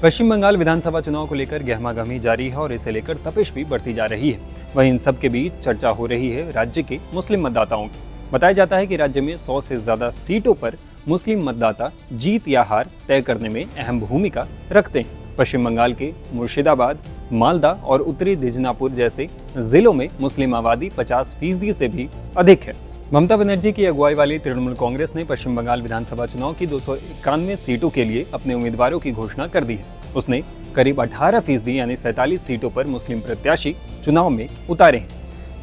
पश्चिम बंगाल विधानसभा चुनाव को लेकर गहमागहमी जारी है और इसे लेकर तपिश भी बढ़ती जा रही है। वहीं इन सब के बीच चर्चा हो रही है राज्य के मुस्लिम मतदाताओं की। बताया जाता है कि राज्य में 100 से ज्यादा सीटों पर मुस्लिम मतदाता जीत या हार तय करने में अहम भूमिका रखते हैं। पश्चिम बंगाल के मुर्शिदाबाद, मालदा और उत्तरी दिजनापुर जैसे जिलों में मुस्लिम आबादी 50% से भी अधिक है। ममता बनर्जी की अगुवाई वाली तृणमूल कांग्रेस ने पश्चिम बंगाल विधानसभा चुनाव की 291 सीटों के लिए अपने उम्मीदवारों की घोषणा कर दी है। उसने करीब 18% यानी 47 सीटों पर मुस्लिम प्रत्याशी चुनाव में उतारे हैं,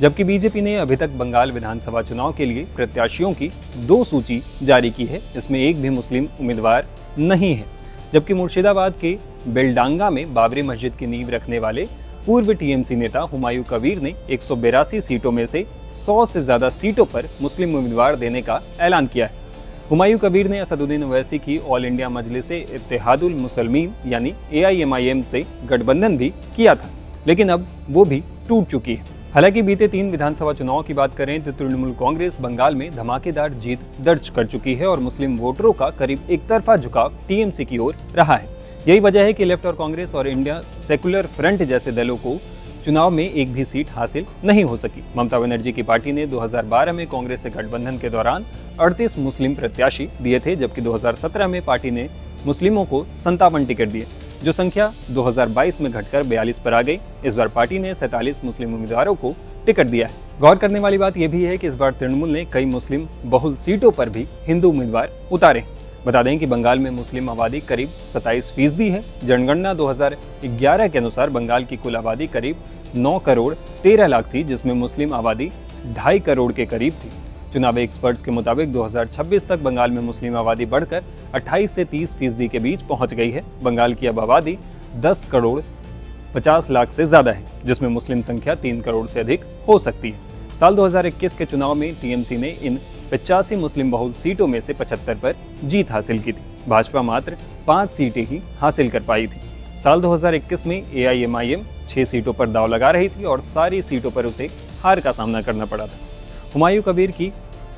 जबकि बीजेपी ने अभी तक बंगाल विधानसभा चुनाव के लिए प्रत्याशियों की 2 सूची जारी की है। इसमें एक भी मुस्लिम उम्मीदवार नहीं है, जबकि मुर्शिदाबाद के बेलडांगा में बाबरी मस्जिद की नींव रखने वाले पूर्व टीएमसी नेता हुमायूं कबीर ने 182 सीटों में से 100 से ज्यादा सीटों पर मुस्लिम उम्मीदवार देने का ऐलान किया है। हुमायूं कबीर ने असदुद्दीन ओवैसी की ऑल इंडिया मजलिस-ए-इत्तेहादुल मुसलमीन यानी AIMIM से गठबंधन भी किया था, लेकिन अब वो भी टूट चुकी है। हालांकि बीते 3 विधानसभा चुनाव की बात करें तो तृणमूल कांग्रेस बंगाल में धमाकेदार जीत दर्ज कर चुकी है और मुस्लिम वोटरों का करीब एक तरफा झुकाव टीएमसी की ओर रहा है। यही वजह है कि लेफ्ट और कांग्रेस और इंडिया सेकुलर फ्रंट जैसे दलों को चुनाव में एक भी सीट हासिल नहीं हो सकी। ममता बनर्जी की पार्टी ने 2012 में कांग्रेस से गठबंधन के दौरान 38 मुस्लिम प्रत्याशी दिए थे, जबकि 2017 में पार्टी ने मुस्लिमों को 57 टिकट दिए, जो संख्या 2022 में घटकर 42 पर आ गई। इस बार पार्टी ने 47 मुस्लिम उम्मीदवारों को टिकट दिया है। गौर करने वाली बात यह भी है कि इस बार तृणमूल ने कई मुस्लिम बहुल सीटों पर भी हिंदू उम्मीदवार उतारे। बता दें कि बंगाल में मुस्लिम आबादी करीब 27% है। जनगणना 2011 के अनुसार बंगाल की कुल आबादी करीब 9 करोड़ 13 लाख थी, जिसमें मुस्लिम आबादी 2.5 करोड़ के करीब थी। चुनावी एक्सपर्ट्स के मुताबिक 2026 तक बंगाल में मुस्लिम आबादी बढ़कर 28 से 30% के बीच पहुंच गई है। बंगाल की अब आबादी 10 करोड़ 50 लाख से ज्यादा है, जिसमें मुस्लिम संख्या 3 करोड़ से अधिक हो सकती है। साल 2021 के चुनाव में टीएमसी ने इन 85 मुस्लिम बहुल सीटों में से 75 पर जीत हासिल की थी। भाजपा मात्र 5 सीटें ही हासिल कर पाई थी। साल 2021 में AIMIM 6 सीटों पर दांव लगा रही थी और सारी सीटों पर उसे हार का सामना करना पड़ा था। हुमायूं कबीर की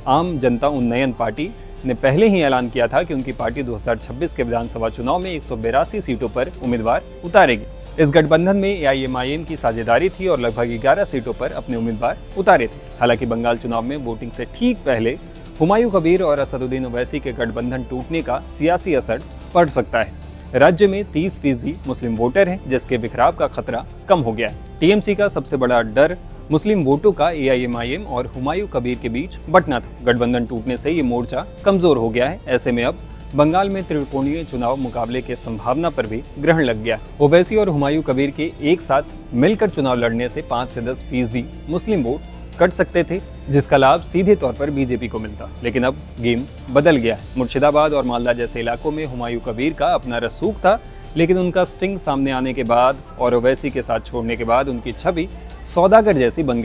आम जनता उन्नयन पार्टी ने पहले ही ऐलान किया था कि उनकी पार्टी 2026 के विधानसभा चुनाव में 182 सीटों पर उम्मीदवार उतारेगी। इस गठबंधन में AIMIM की साझेदारी थी और लगभग 11 सीटों पर अपने उम्मीदवार उतारे थे। हालांकि बंगाल चुनाव में वोटिंग से ठीक पहले हुमायूं कबीर और असदुद्दीन ओवैसी के गठबंधन टूटने का सियासी असर पड़ सकता है। राज्य में 30% मुस्लिम वोटर हैं, जिसके बिखराव का खतरा कम हो गया है। टीएमसी का सबसे बड़ा डर मुस्लिम वोटों का AIMIM और हुमायूं कबीर के बीच बंटना था। गठबंधन टूटने से ये मोर्चा कमजोर हो गया है। ऐसे में अब बंगाल में त्रिकोणीय चुनाव मुकाबले के संभावना पर भी ग्रहण लग गया। ओवैसी और हुमायूं कबीर के एक साथ मिलकर चुनाव लड़ने से 5 से 10% मुस्लिम वोट कट सकते थे, जिसका लाभ सीधे तौर पर बीजेपी को मिलता। लेकिन अब गेम बदल गया है। मुर्शिदाबाद और मालदा जैसे इलाकों में हुमायूं कबीर का अपना रसूख था, लेकिन उनका स्टिंग सामने आने के बाद और ओवैसी के साथ छोड़ने के बाद उनकी छवि सौदागर जैसी बन गई।